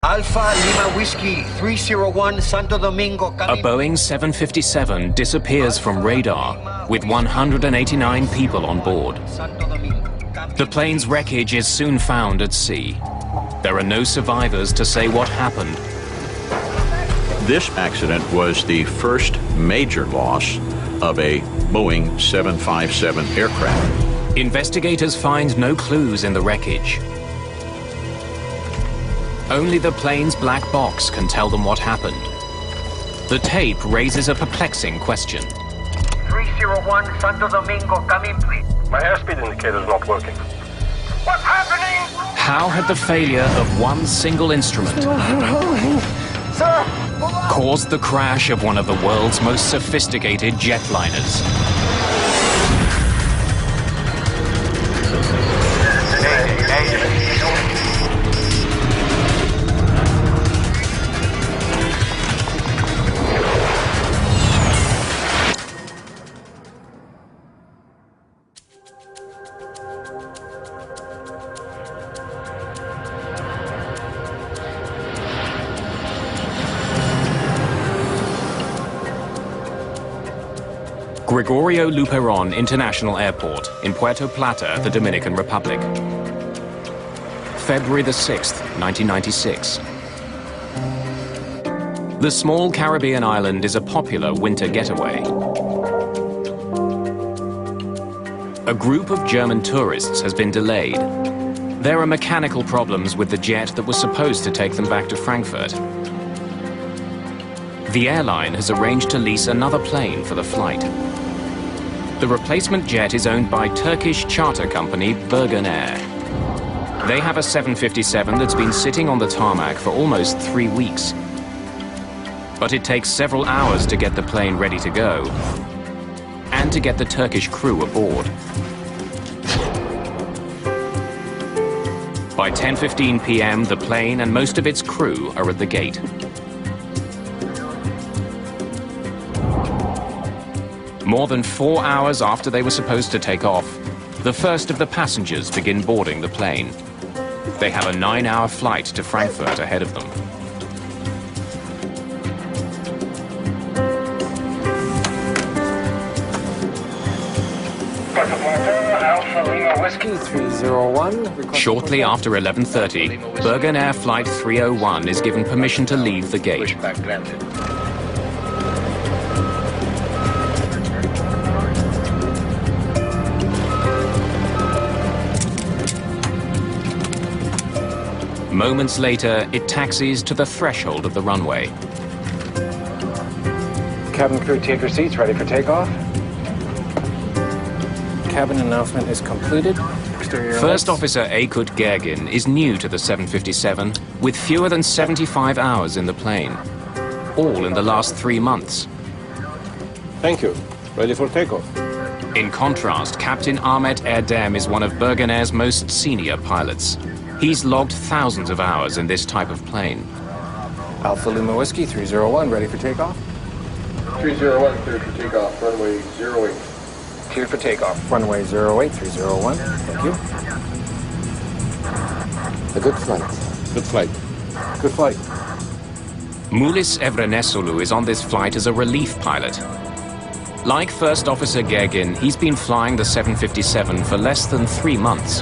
Alpha Lima Whiskey 301 Santo Domingo. A Boeing 757 disappears from radar with 189 people on board. The plane's wreckage is soon found at sea. There are no survivors to say what happened. This accident was the first major loss of a Boeing 757 aircraft. Investigators find no clues in the wreckage. Only the plane's black box can tell them what happened. The tape raises a perplexing question. 301 Santo Domingo, come in please. My airspeed indicator is not working. What's happening? How had the failure of one single instrument caused the crash of one of the world's most sophisticated jetliners? Gregorio Luperon International Airport in Puerto Plata, the Dominican Republic. February the 6th, 1996. The small Caribbean island is a popular winter getaway. A group of German tourists has been delayed. There are mechanical problems with the jet that was supposed to take them back to Frankfurt. The airline has arranged to lease another plane for the flight. The replacement jet is owned by Turkish charter company Bergen Air. They have a 757 that's been sitting on the tarmac for almost 3 weeks. But it takes several hours to get the plane ready to go and to get the Turkish crew aboard. By 10:15 p.m., the plane and most of its crew are at the gate. More than 4 hours after they were supposed to take off, the first of the passengers begin boarding the plane. They have a 9-hour flight to Frankfurt ahead of them. Alpha Lima Whiskey 301. Shortly after 11:30, Bergen Air Flight 301 is given permission to leave the gate. Moments later, it taxis to the threshold of the runway. Cabin crew, take your seats, ready for takeoff. Cabin announcement is completed. First Officer Aykut Gergin is new to the 757 with fewer than 75 hours in the plane, all in the last 3 months. Thank you. Ready for takeoff. In contrast, Captain Ahmet Erdem is one of Bergen Air's most senior pilots. He's logged thousands of hours in this type of plane. Alpha Lima Whiskey 301, ready for takeoff. 301, cleared for takeoff, runway 08. Cleared for takeoff, runway 08, 301. Thank you. A good flight. Good flight. Good flight. Mulis Evrenesolu is on this flight as a relief pilot. Like First Officer Gergin, he's been flying the 757 for less than 3 months.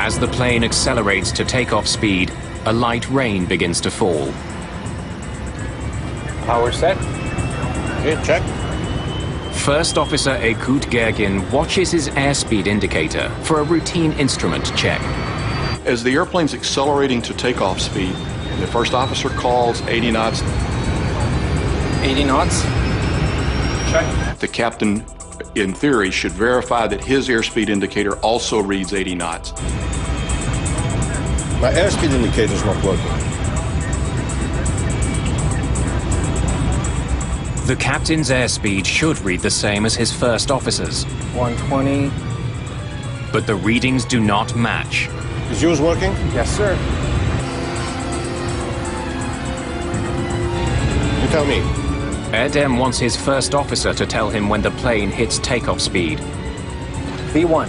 As the plane accelerates to takeoff speed, a light rain begins to fall. Power set. Okay, check. First Officer Aykut Gergin watches his airspeed indicator for a routine instrument check. As the airplane's accelerating to takeoff speed, the first officer calls 80 knots. 80 knots. Check. The captain, in theory, should verify that his airspeed indicator also reads 80 knots. My airspeed indicator is not working. The captain's airspeed should read the same as his first officer's. 120. But the readings do not match. Is yours working? Yes, sir. You tell me. Erdem wants his first officer to tell him when the plane hits takeoff speed. V1.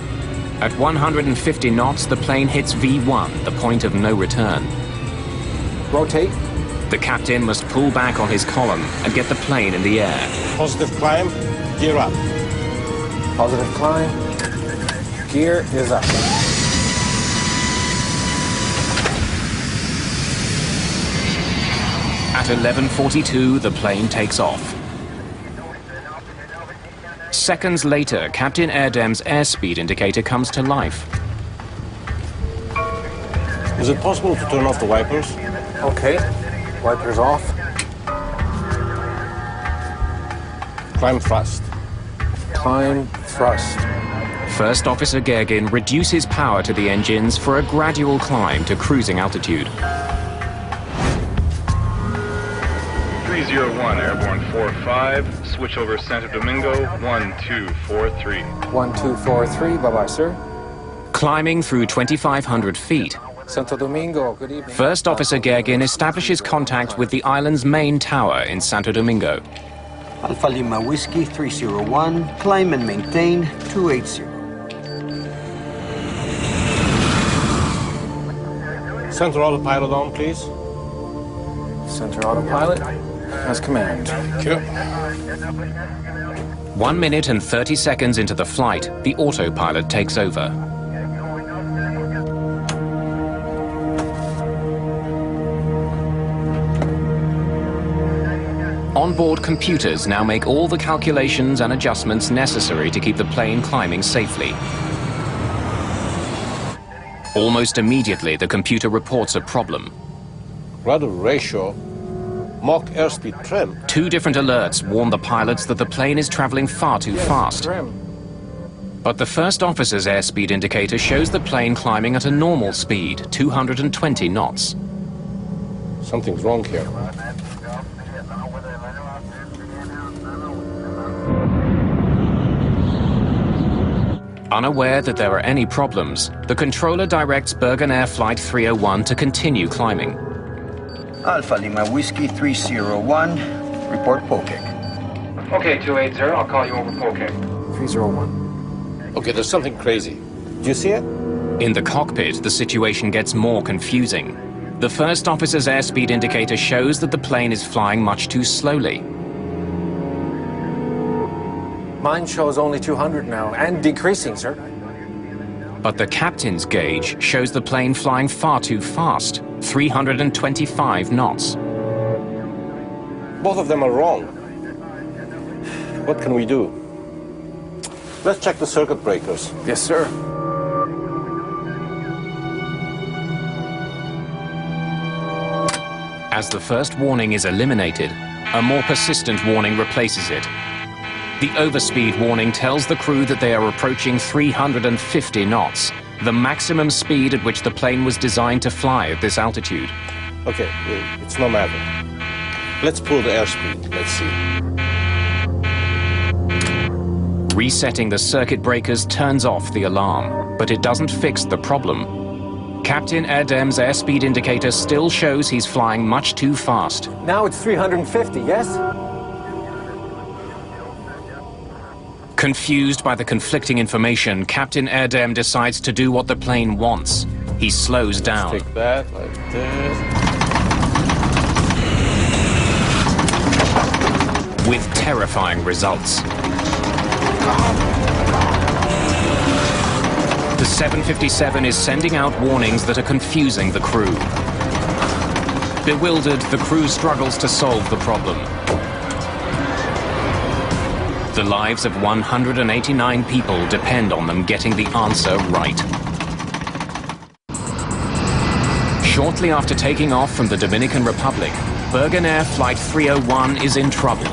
At 150 knots, the plane hits V1, the point of no return. Rotate. The captain must pull back on his column and get the plane in the air. Positive climb, gear up. Positive climb. Gear is up. At 11:42, the plane takes off. Seconds later, Captain Erdem's airspeed indicator comes to life. Is it possible to turn off the wipers? Okay. Wipers off. Climb thrust. Climb thrust. First Officer Gergin reduces power to the engines for a gradual climb to cruising altitude. 301, Airborne 45, switch over Santo Domingo, 1243. 1243, bye-bye, sir. Climbing through 2,500 feet, Santo Domingo, good evening. First Officer Gergin establishes contact with the island's main tower in Santo Domingo. Alpha Lima Whiskey 301, climb and maintain 280. Center autopilot on, please. Center autopilot. As command. Thank you. 1 minute and 30 seconds into the flight, the autopilot takes over. Onboard computers now make all the calculations and adjustments necessary to keep the plane climbing safely. Almost immediately, the computer reports a problem. Rudder ratio, Mach airspeed trim. 2 different alerts warn the pilots that the plane is traveling far too fast. Trim. But the first officer's airspeed indicator shows the plane climbing at a normal speed, 220 knots. Something's wrong here. Unaware that there are any problems, the controller directs Bergen Air Flight 301 to continue climbing. Alpha Lima Whiskey 301, report Pokek. Okay, 280, I'll call you over Pokek. 301. Okay, there's something crazy. Do you see it? In the cockpit, the situation gets more confusing. The first officer's airspeed indicator shows that the plane is flying much too slowly. Mine shows only 200 now, and decreasing, sir. But the captain's gauge shows the plane flying far too fast, 325 knots. Both of them are wrong. What can we do? Let's check the circuit breakers. Yes, sir. As the first warning is eliminated, a more persistent warning replaces it. The overspeed warning tells the crew that they are approaching 350 knots, the maximum speed at which the plane was designed to fly at this altitude. Okay, it's no matter. Let's pull the airspeed. Let's see. Resetting the circuit breakers turns off the alarm, but it doesn't fix the problem. Captain Erdem's airspeed indicator still shows he's flying much too fast. Now it's 350, yes? Confused by the conflicting information, Captain Erdem decides to do what the plane wants. He slows down. Take that like this. With terrifying results. The 757 is sending out warnings that are confusing the crew. Bewildered, the crew struggles to solve the problem. The lives of 189 people depend on them getting the answer right. Shortly after taking off from the Dominican Republic, Bergen Air Flight 301 is in trouble.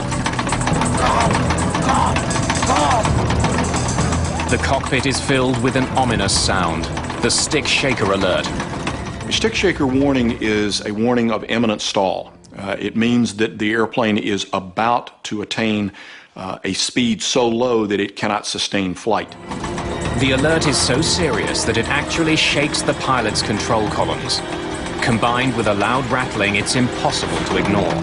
The cockpit is filled with an ominous sound, the stick shaker alert. A stick shaker warning is a warning of imminent stall. It means that the airplane is about to attain a speed so low that it cannot sustain flight. The alert is so serious that it actually shakes the pilot's control columns. Combined with a loud rattling, it's impossible to ignore.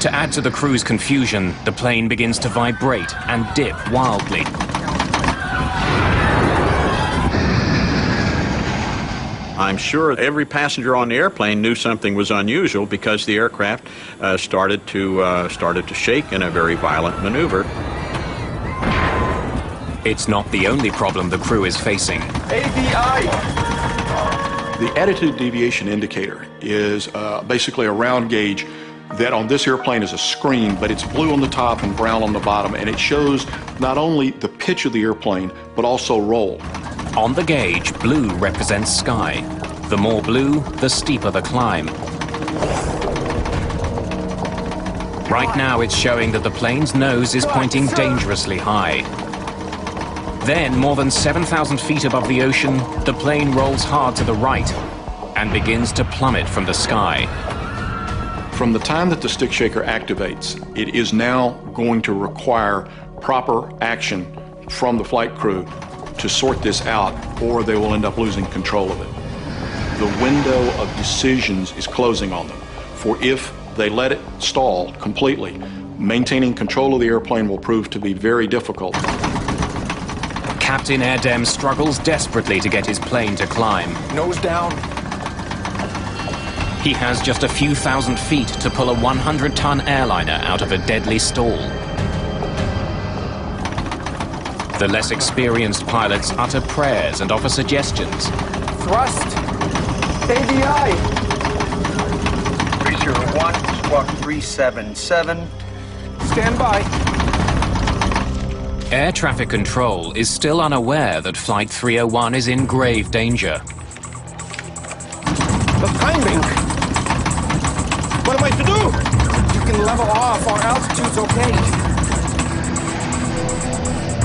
To add to the crew's confusion, the plane begins to vibrate and dip wildly. I'm sure every passenger on the airplane knew something was unusual because the aircraft started to shake in a very violent maneuver. It's not the only problem the crew is facing. ADI! The attitude deviation indicator is basically a round gauge that on this airplane is a screen, but it's blue on the top and brown on the bottom, and it shows not only the pitch of the airplane, but also roll. On the gauge, blue represents sky. The more blue, the steeper the climb. Right now, it's showing that the plane's nose is pointing dangerously high. Then, more than 7,000 feet above the ocean, the plane rolls hard to the right and begins to plummet from the sky. From the time that the stick shaker activates, it is now going to require proper action from the flight crew to sort this out, or they will end up losing control of it. The window of decisions is closing on them, for if they let it stall completely, maintaining control of the airplane will prove to be very difficult. Captain Erdem struggles desperately to get his plane to climb. Nose down. He has just a few thousand feet to pull a 100-ton airliner out of a deadly stall. The less experienced pilots utter prayers and offer suggestions. Thrust. ADI. 301, squawk 377. Stand by. Air traffic control is still unaware that Flight 301 is in grave danger. The timing! What am I to do? You can level off. Our altitude's okay.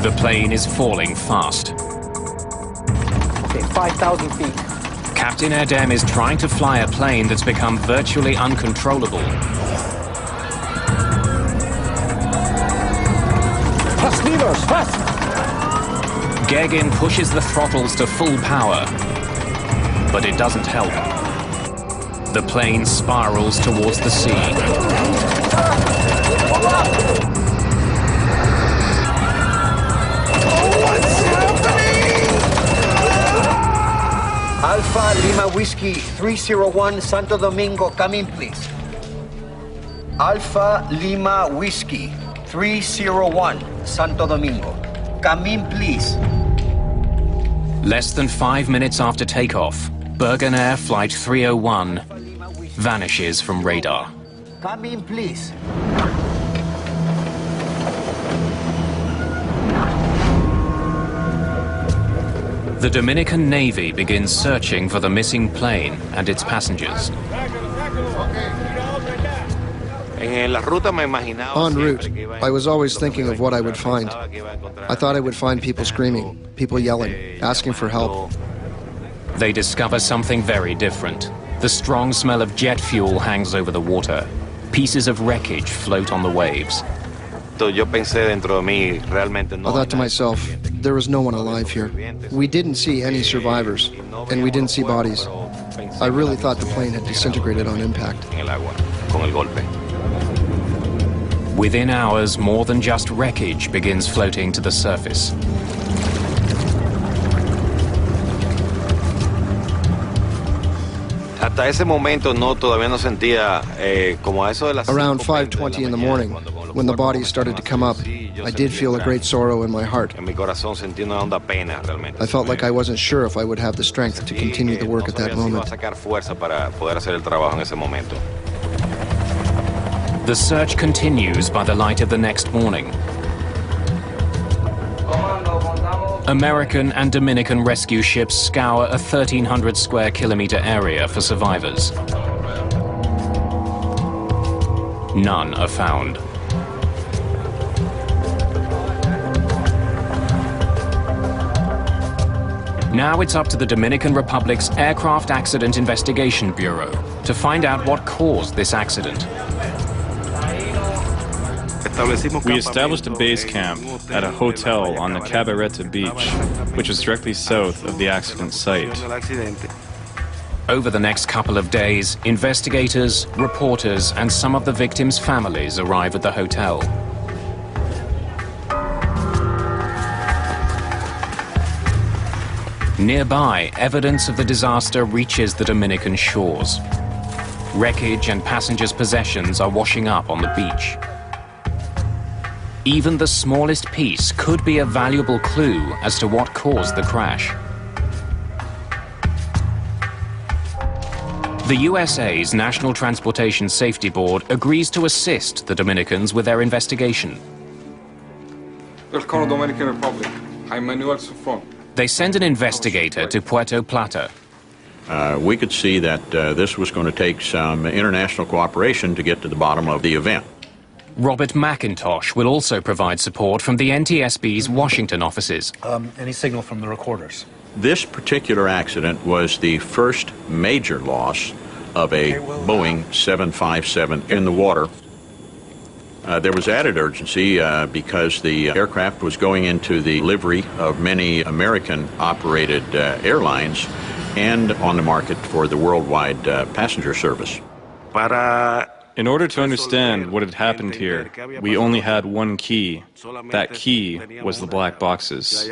The plane is falling fast. Okay, 5,000 feet. Captain Erdem is trying to fly a plane that's become virtually uncontrollable. Fast levers, fast! Gegin pushes the throttles to full power, but it doesn't help. The plane spirals towards the sea. Alpha Lima Whiskey 301, Santo Domingo, come in, please. Alpha Lima Whiskey 301, Santo Domingo. Come in, please. Less than 5 minutes after takeoff, Bergen Air Flight 301 vanishes from radar. Come in, please. The Dominican Navy begins searching for the missing plane and its passengers. En route, I was always thinking of what I would find. I thought I would find people screaming, people yelling, asking for help. They discover something very different. The strong smell of jet fuel hangs over the water. Pieces of wreckage float on the waves. I thought to myself, there was no one alive here. We didn't see any survivors, and we didn't see bodies. I really thought the plane had disintegrated on impact. Within hours, more than just wreckage begins floating to the surface. Around 5:20 in the morning, when the bodies started to come up, I did feel a great sorrow in my heart. I felt like I wasn't sure if I would have the strength to continue the work at that moment. The search continues by the light of the next morning. American and Dominican rescue ships scour a 1,300 square kilometer area for survivors. None are found. Now it's up to the Dominican Republic's Aircraft Accident Investigation Bureau to find out what caused this accident. We established a base camp at a hotel on the Cabareta beach, which is directly south of the accident site. Over the next couple of days, investigators, reporters, and some of the victims' families arrive at the hotel. Nearby, evidence of the disaster reaches the Dominican shores. Wreckage and passengers' possessions are washing up on the beach. Even the smallest piece could be a valuable clue as to what caused the crash. The USA's National Transportation Safety Board agrees to assist the Dominicans with their investigation. Welcome to Dominican Republic. I'm Manuel Sufon. They send an investigator to Puerto Plata. We could see that this was going to take some international cooperation to get to the bottom of the event. Robert McIntosh will also provide support from the NTSB's Washington offices. Any signal from the recorders? This particular accident was the first major loss of a Boeing 757 in the water. There was added urgency because the aircraft was going into the livery of many American-operated airlines and on the market for the worldwide passenger service. In order to understand what had happened here, we only had one key. That key was the black boxes.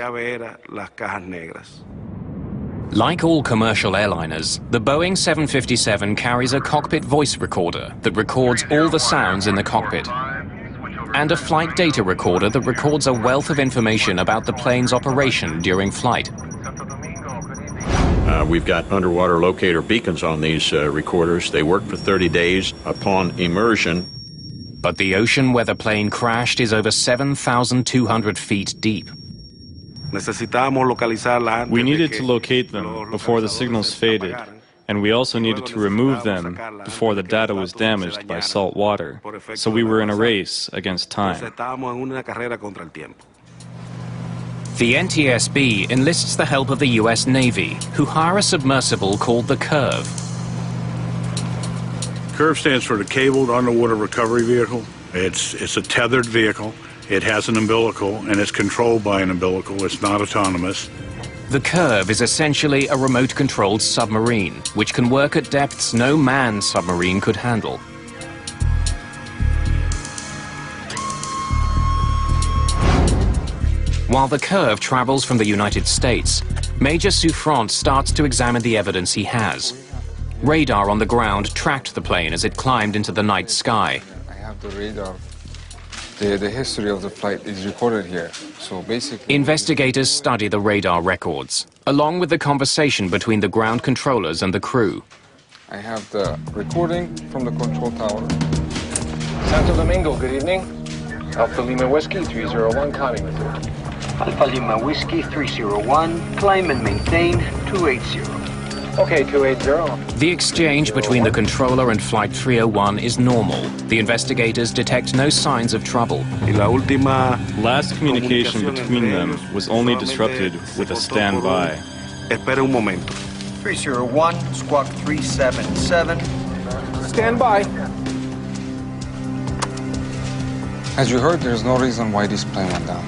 Like all commercial airliners, the Boeing 757 carries a cockpit voice recorder that records all the sounds in the cockpit, and a flight data recorder that records a wealth of information about the plane's operation during flight. We've got underwater locator beacons on these recorders. They work for 30 days upon immersion. But the ocean where the plane crashed is over 7,200 feet deep. We needed to locate them before the signals faded, and we also needed to remove them before the data was damaged by salt water. So we were in a race against time. The NTSB enlists the help of the US Navy, who hire a submersible called the Curve. CURVE stands for the Cabled Underwater Recovery Vehicle. It's a tethered vehicle. It has an umbilical, and it's controlled by an umbilical. It's not autonomous. The Curve is essentially a remote-controlled submarine, which can work at depths no manned submarine could handle. While the Curve travels from the United States, Major Souffrant starts to examine the evidence he has. Radar on the ground tracked the plane as it climbed into the night sky. I have the radar. The history of the flight is recorded here. So basically... Investigators study the radar records, along with the conversation between the ground controllers and the crew. I have the recording from the control tower. Santo Domingo, good evening. Alpha Lima Whiskey 301, climbing with you. Alpha Lima Whiskey 301, climb and maintain 280. Okay, 280. The exchange between the controller and Flight 301 is normal. The investigators detect no signs of trouble. Last communication between them was only disrupted with a standby. 301, squawk 377. Stand by. As you heard, there's no reason why this plane went down.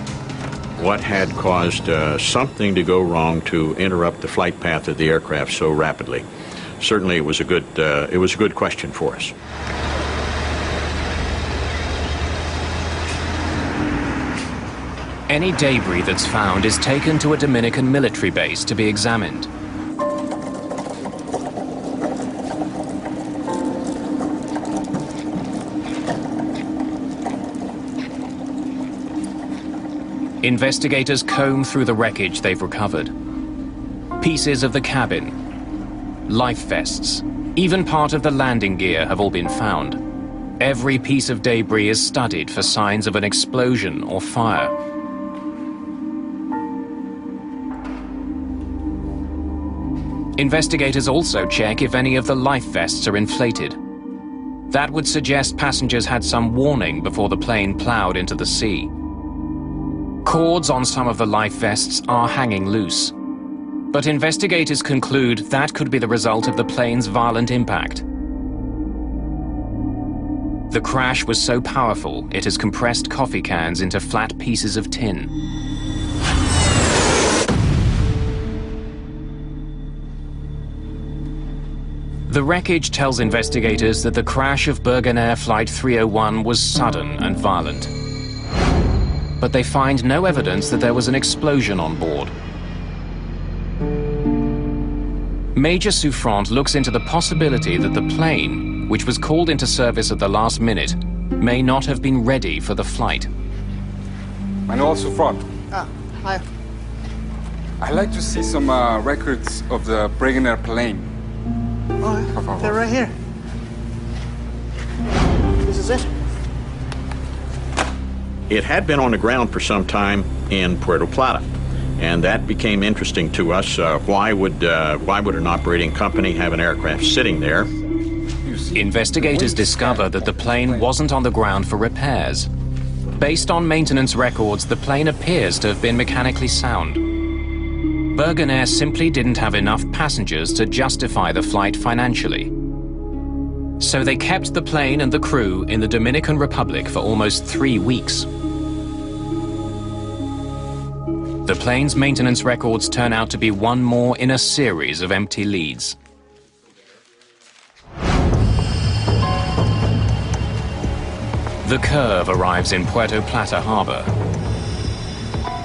What had caused something to go wrong to interrupt the flight path of the aircraft so rapidly? Certainly, it was a good question for us. Any debris that's found is taken to a Dominican military base to be examined. Investigators comb through the wreckage they've recovered. Pieces of the cabin, life vests, even part of the landing gear have all been found. Every piece of debris is studied for signs of an explosion or fire. Investigators also check if any of the life vests are inflated. That would suggest passengers had some warning before the plane plowed into the sea. Cords on some of the life vests are hanging loose. But investigators conclude that could be the result of the plane's violent impact. The crash was so powerful, it has compressed coffee cans into flat pieces of tin. The wreckage tells investigators that the crash of Bergen Air Flight 301 was sudden and violent. But they find no evidence that there was an explosion on board. Major Souffrant looks into the possibility that the plane, which was called into service at the last minute, may not have been ready for the flight. Manuel Souffrant. Hi. I'd like to see some records of the Bergen Air plane. Oh, they're right here. This is it. It had been on the ground for some time in Puerto Plata, and that became interesting to us. Why would an operating company have an aircraft sitting there? Investigators discover that the plane wasn't on the ground for repairs. Based on maintenance records, the plane appears to have been mechanically sound. Bergen Air simply didn't have enough passengers to justify the flight financially. So they kept the plane and the crew in the Dominican Republic for almost 3 weeks. The plane's maintenance records turn out to be one more in a series of empty leads. The Curve arrives in Puerto Plata harbor.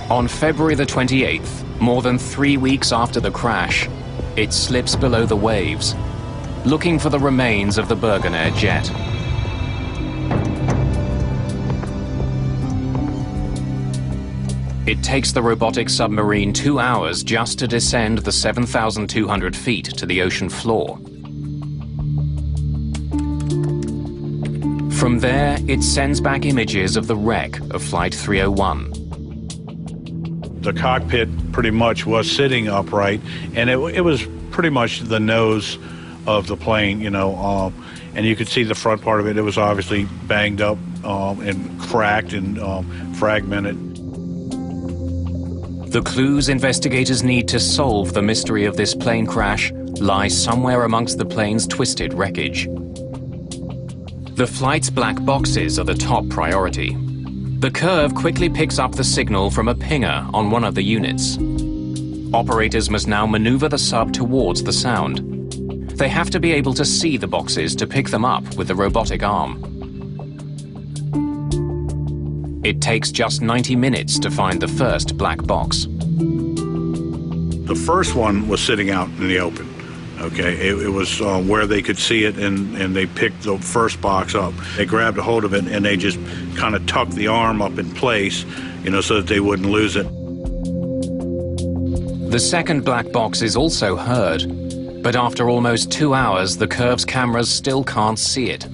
On February the 28th, more than 3 weeks after the crash, it slips below the waves, looking for the remains of the Bergen Air jet. It takes the robotic submarine 2 hours just to descend the 7,200 feet to the ocean floor. From there, it sends back images of the wreck of Flight 301. The cockpit pretty much was sitting upright, and it was pretty much the nose of the plane, you know, and you could see the front part of it. It was obviously banged up and cracked and fragmented. The clues investigators need to solve the mystery of this plane crash lie somewhere amongst the plane's twisted wreckage. The flight's black boxes are the top priority. The Curve quickly picks up the signal from a pinger on one of the units. Operators must now maneuver the sub towards the sound. They have to be able to see the boxes to pick them up with the robotic arm. It takes just 90 minutes to find the first black box. The first one was sitting out in the open. Okay, it was where they could see it, and they picked the first box up. They grabbed a hold of it, and they just kind of tucked the arm up in place, you know, so that they wouldn't lose it. The second black box is also heard, but after almost 2 hours, the Curve's cameras still can't see it.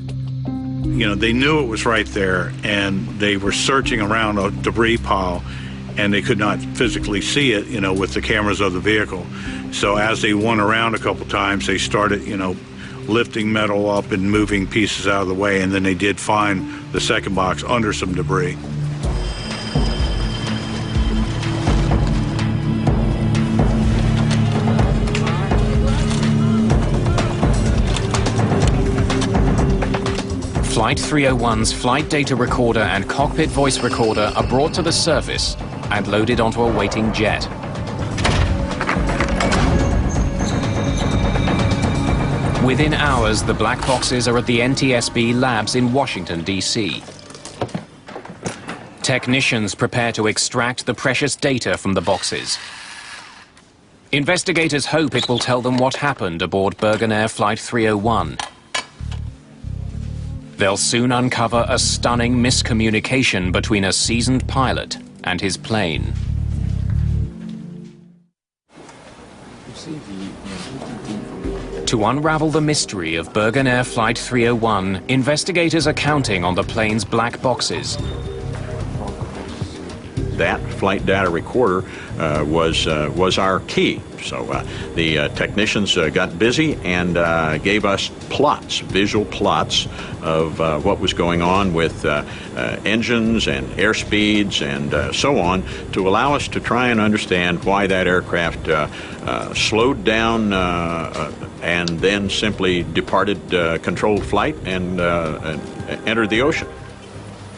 You know, they knew it was right there, and they were searching around a debris pile, and they could not physically see it, you know, with the cameras of the vehicle. So as they went around a couple times, they started, you know, lifting metal up and moving pieces out of the way, and then they did find the second box under some debris. Flight 301's flight data recorder and cockpit voice recorder are brought to the surface and loaded onto a waiting jet. Within hours, the black boxes are at the NTSB labs in Washington, D.C. Technicians prepare to extract the precious data from the boxes. Investigators hope it will tell them what happened aboard Bergen Air Flight 301. They'll soon uncover a stunning miscommunication between a seasoned pilot and his plane. To unravel the mystery of Bergen Air Flight 301, investigators are counting on the plane's black boxes. That flight data recorder was our key. So the technicians got busy and gave us plots, visual plots of what was going on with engines and airspeeds and so on, to allow us to try and understand why that aircraft slowed down and then simply departed controlled flight and entered the ocean.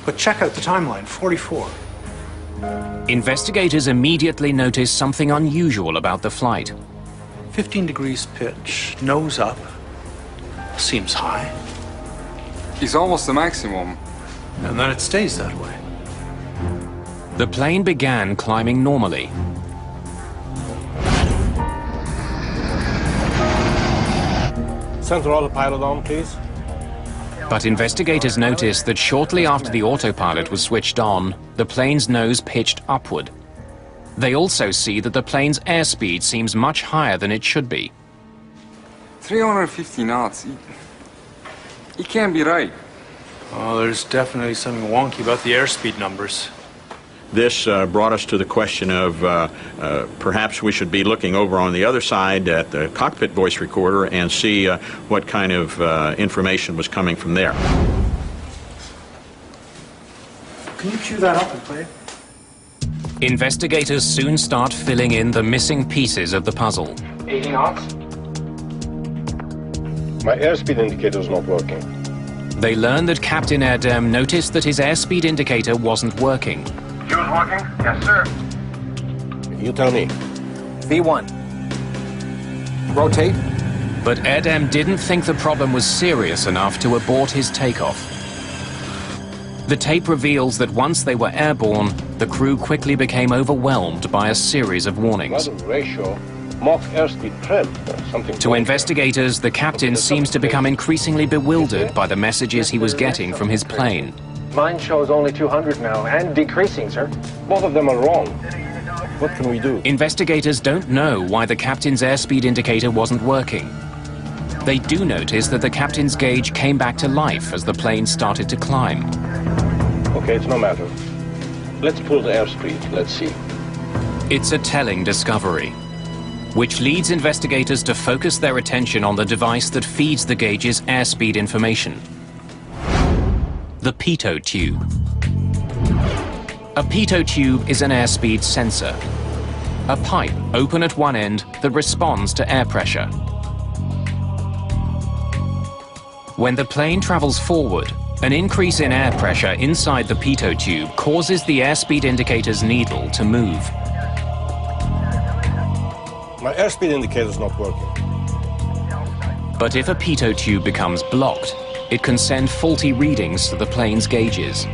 But check out the timeline, 44. Investigators immediately notice something unusual about the flight. 15 degrees pitch, nose up, seems high. It's almost the maximum. And then it stays that way. The plane began climbing normally. Central autopilot on, please. But investigators noticed that shortly after the autopilot was switched on, the plane's nose pitched upward. They also see that the plane's airspeed seems much higher than it should be. 350 knots. It can't be right. Oh, there's definitely something wonky about the airspeed numbers. This brought us to the question of perhaps we should be looking over on the other side at the cockpit voice recorder and see what kind of information was coming from there. Can you cue that up and play it? Investigators soon start filling in the missing pieces of the puzzle. 80 knots. My airspeed indicator is not working. They learn that Captain Erdem noticed that his airspeed indicator wasn't working. Fuel's working? Yes, sir. You tell me. V1. Rotate. But Erdem didn't think the problem was serious enough to abort his takeoff. The tape reveals that once they were airborne, the crew quickly became overwhelmed by a series of warnings. Ratio, Mach airspeed trim, something. To investigators, the captain seems to become increasingly bewildered by the messages he was getting from his plane. Mine shows only 200 now, and decreasing, sir. Both of them are wrong. What can we do? Investigators don't know why the captain's airspeed indicator wasn't working. They do notice that the captain's gauge came back to life as the plane started to climb. Okay, it's no matter. Let's pull the airspeed. Let's see. It's a telling discovery, which leads investigators to focus their attention on the device that feeds the gauge's airspeed information. The pitot tube. A pitot tube is an airspeed sensor, a pipe open at one end that responds to air pressure. When the plane travels forward, an increase in air pressure inside the pitot tube causes the airspeed indicator's needle to move. My airspeed indicator is not working. But if a pitot tube becomes blocked, it can send faulty readings to the plane's gauges.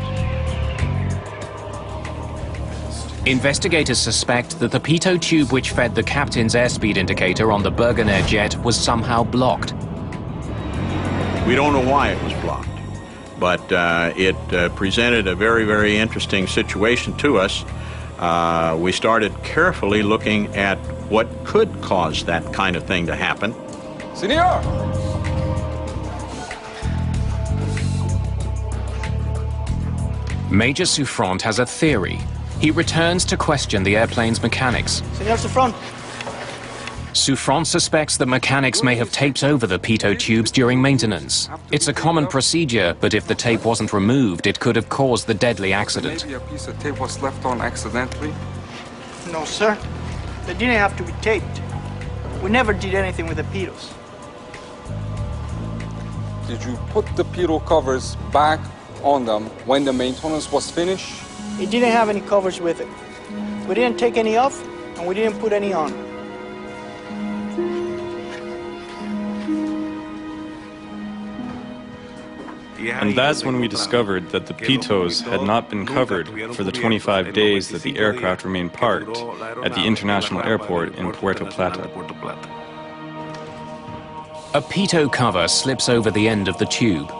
Investigators suspect that the pitot tube which fed the captain's airspeed indicator on the Bergenair jet was somehow blocked. We don't know why it was blocked, but it presented a very, very interesting situation to us. We started carefully looking at what could cause that kind of thing to happen. Senor! Major Souffrant has a theory. He returns to question the airplane's mechanics. Senor Souffrant. Souffrant suspects the mechanics may have taped over the pitot tubes during maintenance. It's a common procedure, but if the tape wasn't removed, it could have caused the deadly accident. Maybe a piece of tape was left on accidentally? No, sir. They didn't have to be taped. We never did anything with the pitos. Did you put the pitot covers back on them when the maintenance was finished? It didn't have any covers with it. We didn't take any off, and we didn't put any on. And that's when we discovered that the pitos had not been covered for the 25 days that the aircraft remained parked at the international airport in Puerto Plata. A pitot cover slips over the end of the tube.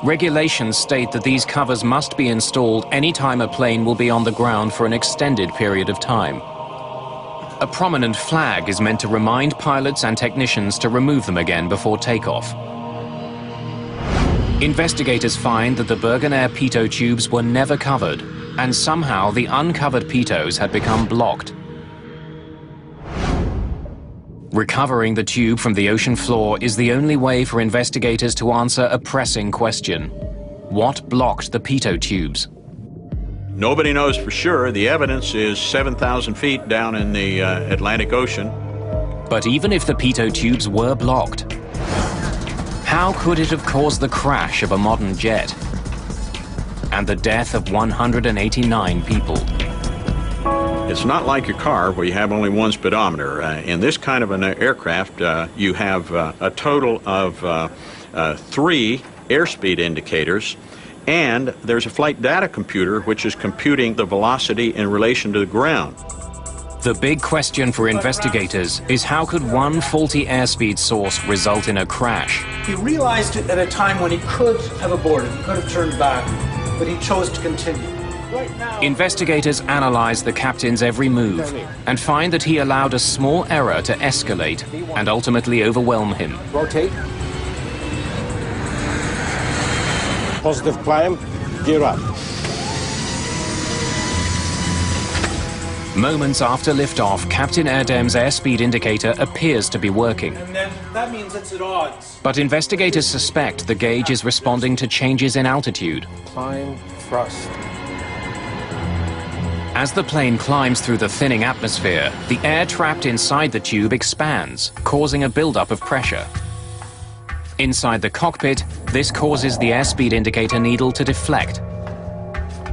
Regulations state that these covers must be installed any time a plane will be on the ground for an extended period of time. A prominent flag is meant to remind pilots and technicians to remove them again before takeoff. Investigators find that the Bergenair pitot tubes were never covered, and somehow the uncovered pitos had become blocked. Recovering the tube from the ocean floor is the only way for investigators to answer a pressing question. What blocked the pitot tubes? Nobody knows for sure. The evidence is 7,000 feet down in the Atlantic Ocean. But even if the pitot tubes were blocked, how could it have caused the crash of a modern jet and the death of 189 people? It's not like your car where you have only one speedometer. In this kind of an aircraft, you have a total of 3 airspeed indicators, and there's a flight data computer which is computing the velocity in relation to the ground. The big question for investigators is how could one faulty airspeed source result in a crash? He realized it at a time when he could have aborted, he could have turned back, but he chose to continue. Right now, investigators analyze the captain's every move and find that he allowed a small error to escalate and ultimately overwhelm him. Rotate. Positive climb, gear up. Moments after liftoff, Captain Erdem's airspeed indicator appears to be working. and then that means it's at odds. But investigators suspect the gauge is responding to changes in altitude. Climb, thrust. As the plane climbs through the thinning atmosphere, the air trapped inside the tube expands, causing a buildup of pressure. Inside the cockpit, this causes the airspeed indicator needle to deflect.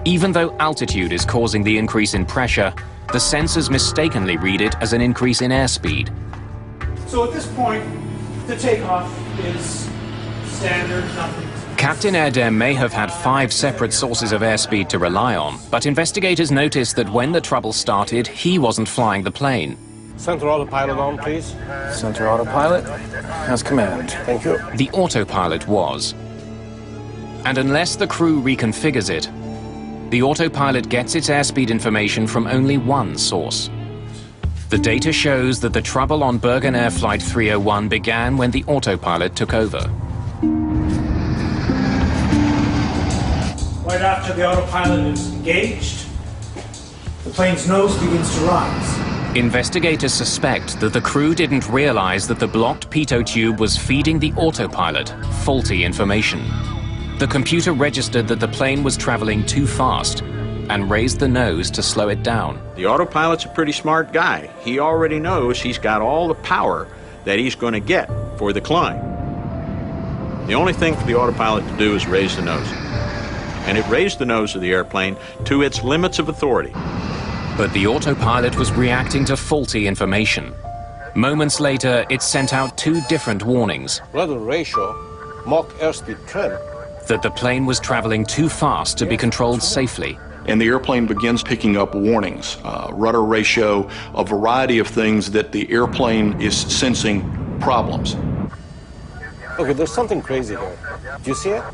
Even though altitude is causing the increase in pressure, the sensors mistakenly read it as an increase in airspeed. So at this point, the takeoff is standard, nothing. Captain Erdem may have had 5 separate sources of airspeed to rely on, but investigators noticed that when the trouble started, he wasn't flying the plane. Center autopilot on, please. Center autopilot, as command. Thank you. The autopilot was. And unless the crew reconfigures it, the autopilot gets its airspeed information from only one source. The data shows that the trouble on Bergen Air Flight 301 began when the autopilot took over. Right after the autopilot is engaged, the plane's nose begins to rise. Investigators suspect that the crew didn't realize that the blocked pitot tube was feeding the autopilot faulty information. The computer registered that the plane was traveling too fast and raised the nose to slow it down. The autopilot's a pretty smart guy. He already knows he's got all the power that he's going to get for the climb. The only thing for the autopilot to do is raise the nose. And it raised the nose of the airplane to its limits of authority. But the autopilot was reacting to faulty information. Moments later, it sent out 2 different warnings. Rudder ratio, Mach airspeed trim. That the plane was traveling too fast to be controlled safely. And the airplane begins picking up warnings, rudder ratio, a variety of things that the airplane is sensing problems. Okay, there's something crazy here. Do you see it?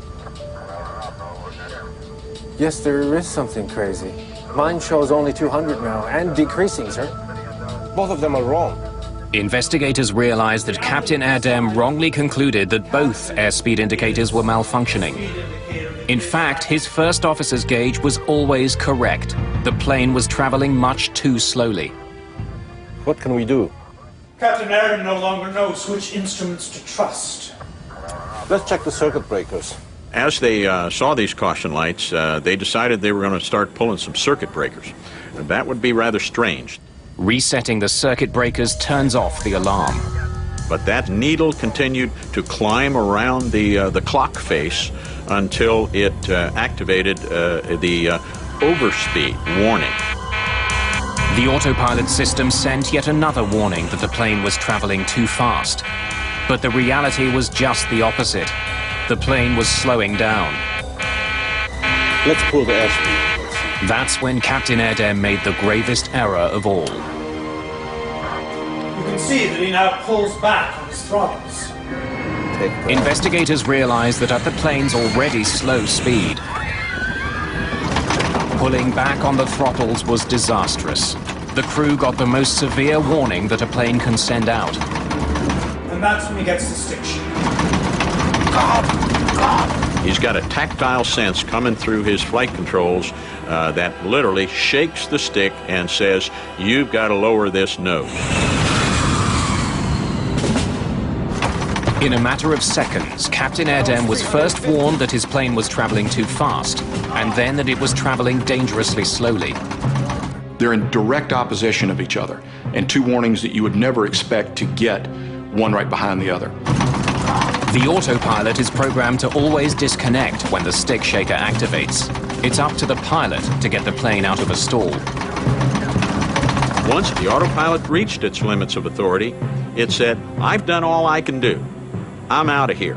Yes, there is something crazy. Mine shows only 200 now, and decreasing, sir. Both of them are wrong. Investigators realized that Captain Erdem wrongly concluded that both airspeed indicators were malfunctioning. In fact, his first officer's gauge was always correct. The plane was traveling much too slowly. What can we do? Captain Erdem no longer knows which instruments to trust. Let's check the circuit breakers. As they saw these caution lights, they decided they were going to start pulling some circuit breakers. And that would be rather strange. Resetting the circuit breakers turns off the alarm. But that needle continued to climb around the clock face until it activated the overspeed warning. The autopilot system sent yet another warning that the plane was traveling too fast. But the reality was just the opposite. The plane was slowing down. Let's pull the airspeed. That's when Captain Erdem made the gravest error of all. You can see that he now pulls back on his throttles. Investigators realized that at the plane's already slow speed, pulling back on the throttles was disastrous. The crew got the most severe warning that a plane can send out. And that's when he gets the stick shift. He's got a tactile sense coming through his flight controls that literally shakes the stick and says, "You've got to lower this nose." In a matter of seconds, Captain Erdem was first warned that his plane was traveling too fast, and then that it was traveling dangerously slowly. They're in direct opposition of each other, and 2 warnings that you would never expect to get one right behind the other. The autopilot is programmed to always disconnect when the stick shaker activates. It's up to the pilot to get the plane out of a stall. Once the autopilot reached its limits of authority, it said, "I've done all I can do. I'm out of here."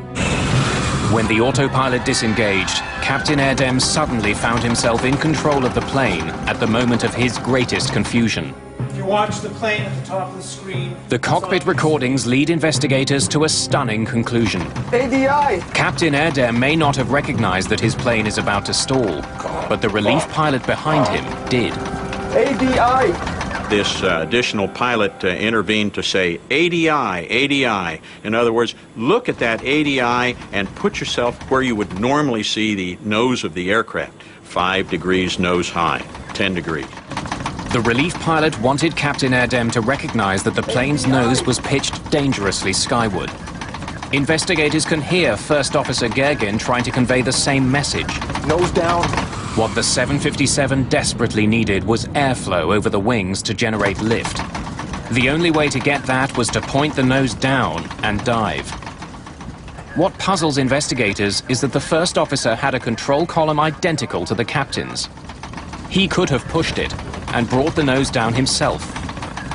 When the autopilot disengaged, Captain Erdem suddenly found himself in control of the plane at the moment of his greatest confusion. If you watch the plane at the top of the screen... The cockpit recordings lead investigators to a stunning conclusion. ADI! Captain Erdem may not have recognized that his plane is about to stall, but the relief pilot behind him did. ADI! This additional pilot intervened to say, ADI, ADI. In other words, look at that ADI and put yourself where you would normally see the nose of the aircraft. 5 degrees nose high, 10 degrees. The relief pilot wanted Captain Erdem to recognize that the plane's nose was pitched dangerously skyward. Investigators can hear First Officer Gergin trying to convey the same message. Nose down. What the 757 desperately needed was airflow over the wings to generate lift. The only way to get that was to point the nose down and dive. What puzzles investigators is that the first officer had a control column identical to the captain's. He could have pushed it and brought the nose down himself.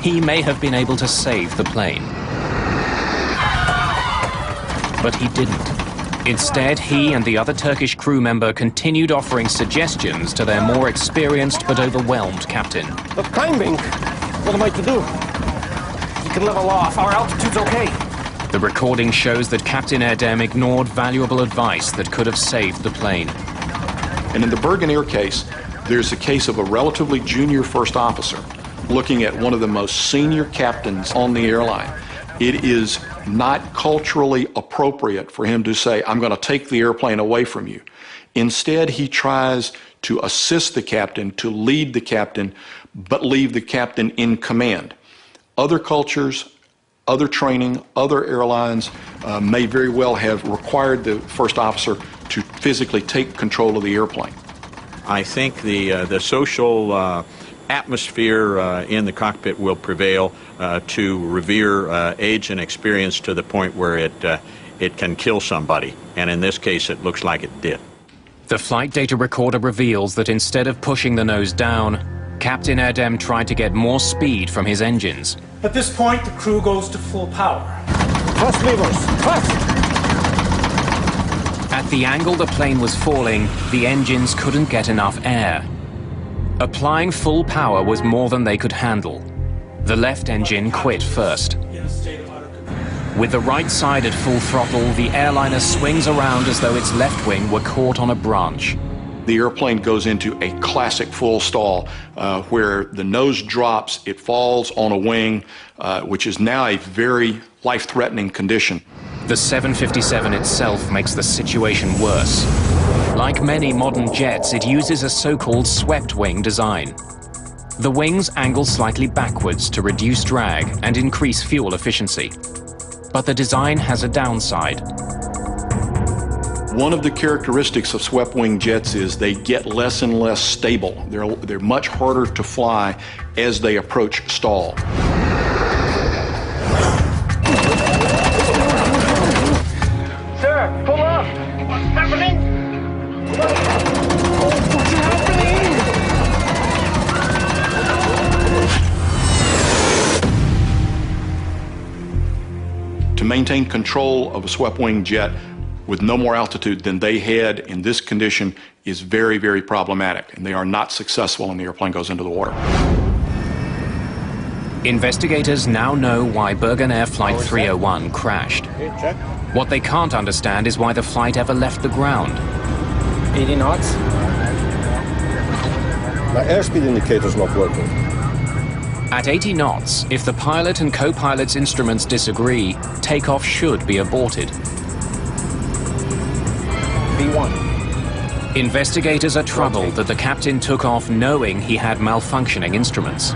He may have been able to save the plane. But he didn't. Instead, he and the other Turkish crew member continued offering suggestions to their more experienced but overwhelmed captain. The climbing. What am I to do? You can level off. Our altitude's okay. The recording shows that Captain Erdem ignored valuable advice that could have saved the plane. And in the Bergen Air case, there's a case of a relatively junior first officer looking at one of the most senior captains on the airline. It is not culturally appropriate for him to say, I'm going to take the airplane away from you. Instead, he tries to assist the captain, to lead the captain, but leave the captain in command. Other cultures, other training, other airlines may very well have required the first officer to physically take control of the airplane. I think the social atmosphere in the cockpit will prevail to revere age and experience to the point where it can kill somebody. And in this case, it looks like it did. The flight data recorder reveals that instead of pushing the nose down, Captain Erdem tried to get more speed from his engines. At this point, the crew goes to full power. Press levers. Press! At the angle the plane was falling, the engines couldn't get enough air. Applying full power was more than they could handle. The left engine quit first. With the right side at full throttle, the airliner swings around as though its left wing were caught on a branch. The airplane goes into a classic full stall where the nose drops, it falls on a wing, which is now a very life-threatening condition. The 757 itself makes the situation worse. Like many modern jets, it uses a so-called swept wing design. The wings angle slightly backwards to reduce drag and increase fuel efficiency. But the design has a downside. One of the characteristics of swept-wing jets is they get less and less stable. They're much harder to fly as they approach stall. Sir, pull up! What's happening? What's happening? To maintain control of a swept-wing jet with no more altitude than they had in this condition is very, very problematic, and they are not successful when the airplane goes into the water. Investigators now know why Bergen Air Flight 301 crashed. What they can't understand is why the flight ever left the ground. 80 knots. My airspeed indicator's not working. At 80 knots, if the pilot and co-pilot's instruments disagree, takeoff should be aborted. B1. Investigators are troubled that the captain took off knowing he had malfunctioning instruments.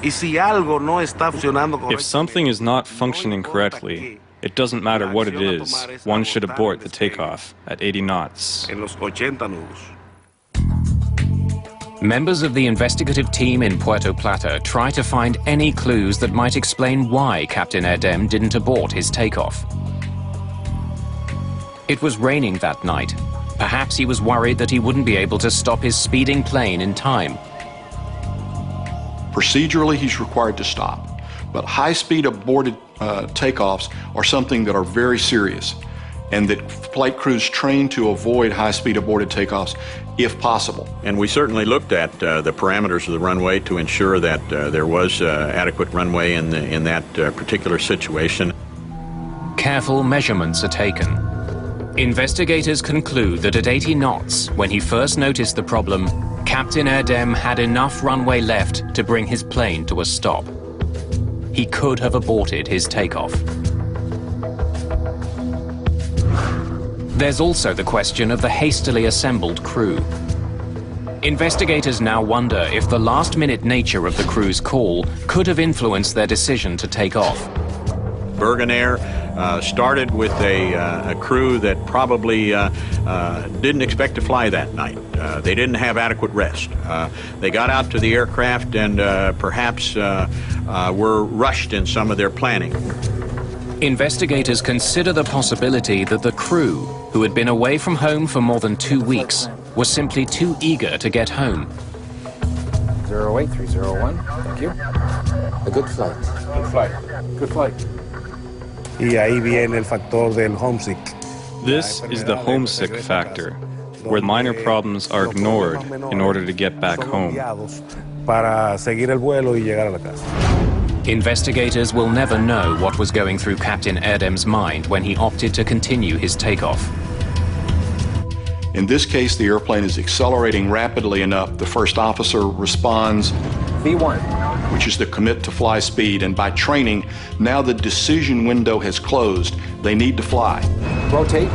If something is not functioning correctly, it doesn't matter what it is, one should abort the takeoff at 80 knots. Members of the investigative team in Puerto Plata try to find any clues that might explain why Captain Erdem didn't abort his takeoff. It was raining that night. Perhaps he was worried that he wouldn't be able to stop his speeding plane in time. Procedurally, he's required to stop, but high-speed aborted takeoffs are something that are very serious. and that flight crews train to avoid high-speed aborted takeoffs if possible. And we certainly looked at the parameters of the runway to ensure that there was adequate runway in that particular situation. Careful measurements are taken. Investigators conclude that at 80 knots, when he first noticed the problem, Captain Erdem had enough runway left to bring his plane to a stop. He could have aborted his takeoff. There's also the question of the hastily assembled crew. Investigators now wonder if the last-minute nature of the crew's call could have influenced their decision to take off. Bergen Air started with a crew that probably didn't expect to fly that night. They didn't have adequate rest. They got out to the aircraft and perhaps were rushed in some of their planning. Investigators consider the possibility that the crew, who had been away from home for more than 2 weeks, were simply too eager to get home. 08301, thank you. A good flight. Good flight. Good flight. Y ahí viene el factor del homesick. This is the homesick factor, where minor problems are ignored in order to get back home. Para seguir el vuelo y llegar a la casa. Investigators will never know what was going through Captain Erdem's mind when he opted to continue his takeoff. In this case, the airplane is accelerating rapidly enough. The first officer responds, V1, which is the commit to fly speed, and by training, now the decision window has closed. They need to fly. rotate.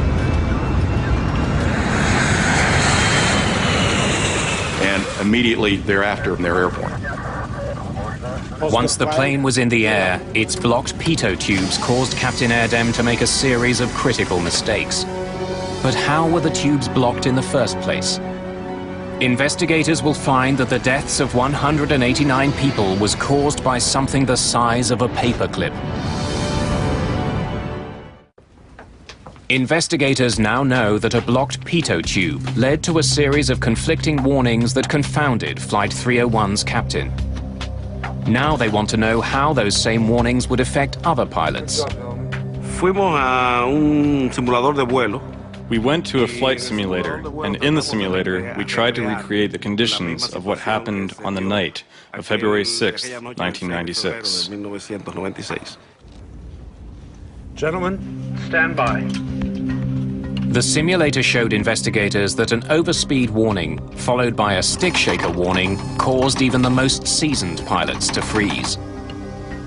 And immediately thereafter, they're airborne. Once the plane was in the air, its blocked pitot tubes caused Captain Erdem to make a series of critical mistakes. But how were the tubes blocked in the first place? Investigators will find that the deaths of 189 people was caused by something the size of a paperclip. Investigators now know that a blocked pitot tube led to a series of conflicting warnings that confounded Flight 301's captain. Now they want to know how those same warnings would affect other pilots. Fuimos a un simulador de vuelo. We went to a flight simulator, and in the simulator, we tried to recreate the conditions of what happened on the night of February 6, 1996. Gentlemen, stand by. The simulator showed investigators that an overspeed warning, followed by a stick shaker warning, caused even the most seasoned pilots to freeze.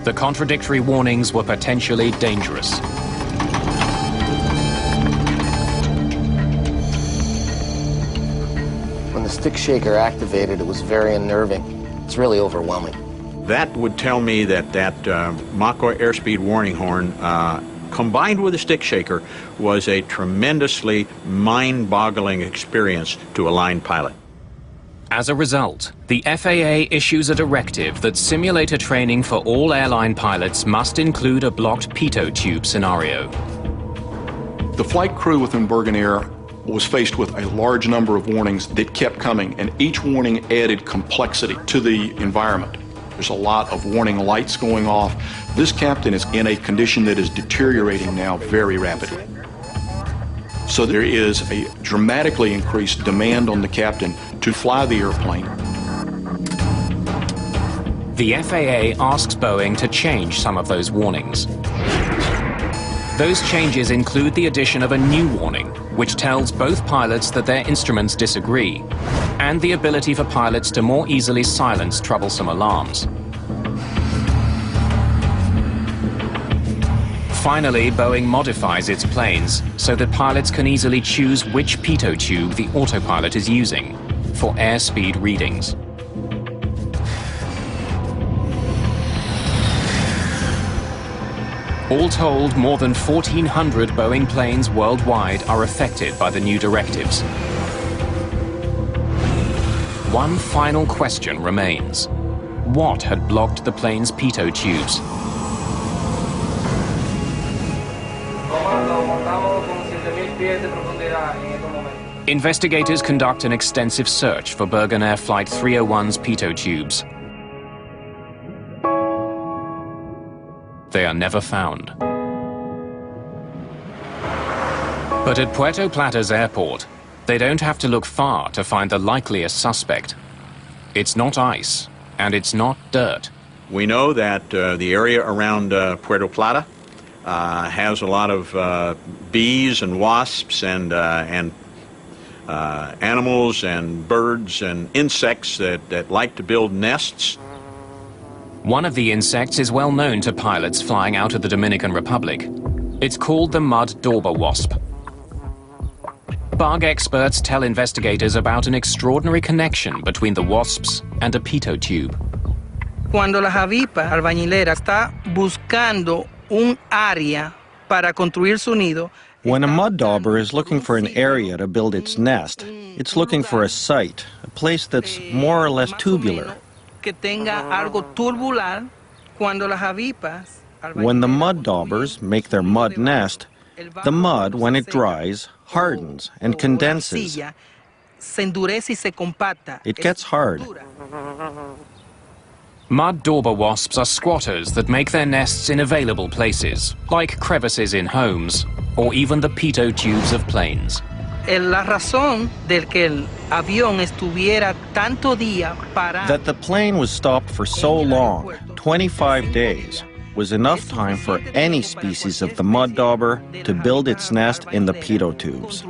The contradictory warnings were potentially dangerous. When the stick shaker activated, it was very unnerving. It's really overwhelming. That would tell me that Mach airspeed warning horn combined with a stick shaker was a tremendously mind-boggling experience to a line pilot. As a result, the FAA issues a directive that simulator training for all airline pilots must include a blocked pitot tube scenario. The flight crew within Bergen Air was faced with a large number of warnings that kept coming, and each warning added complexity to the environment. There's a lot of warning lights going off. This captain is in a condition that is deteriorating now very rapidly. So there is a dramatically increased demand on the captain to fly the airplane. The FAA asks Boeing to change some of those warnings. Those changes include the addition of a new warning, which tells both pilots that their instruments disagree, and the ability for pilots to more easily silence troublesome alarms. Finally, Boeing modifies its planes so that pilots can easily choose which pitot tube the autopilot is using for airspeed readings. All told, more than 1,400 Boeing planes worldwide are affected by the new directives. One final question remains. What had blocked the plane's pitot tubes? Investigators conduct an extensive search for Bergen Air Flight 301's pitot tubes. They are never found. But at Puerto Plata's airport, they don't have to look far to find the likeliest suspect. It's not ice, and it's not dirt. We know that the area around Puerto Plata has a lot of bees and wasps and animals and birds and insects that like to build nests. One of the insects is well known to pilots flying out of the Dominican Republic. It's called the mud dauber wasp. Bug experts tell investigators about an extraordinary connection between the wasps and a pitot tube. Cuando la javipa albañilera está buscando un área para construir su nido. When a mud dauber is looking for an area to build its nest, it's looking for a site, a place that's more or less tubular. Que tenga algo tubular. Cuando las javipas. When the mud daubers make their mud nest, the mud, when it dries, hardens and condenses. It gets hard. Mud dauber wasps are squatters that make their nests in available places, like crevices in homes, or even the pitot tubes of planes. La razón del que el avión estuviera tanto día parado. That the plane was stopped for so long, 25 days, was enough time for any species of the mud dauber to build its nest in the pitot tubes.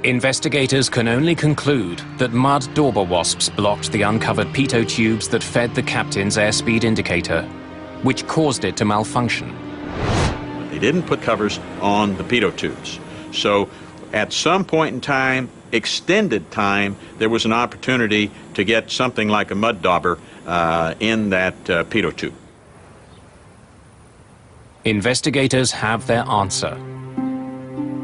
Investigators can only conclude that mud dauber wasps blocked the uncovered pitot tubes that fed the captain's airspeed indicator, which caused it to malfunction. They didn't put covers on the pitot tubes. So at some point in time, extended time, there was an opportunity to get something like a mud dauber in that pitot tube. Investigators have their answer.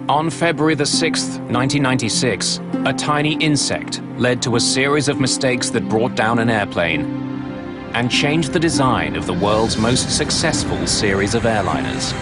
On February the 6th, 1996, a tiny insect led to a series of mistakes that brought down an airplane and changed the design of the world's most successful series of airliners.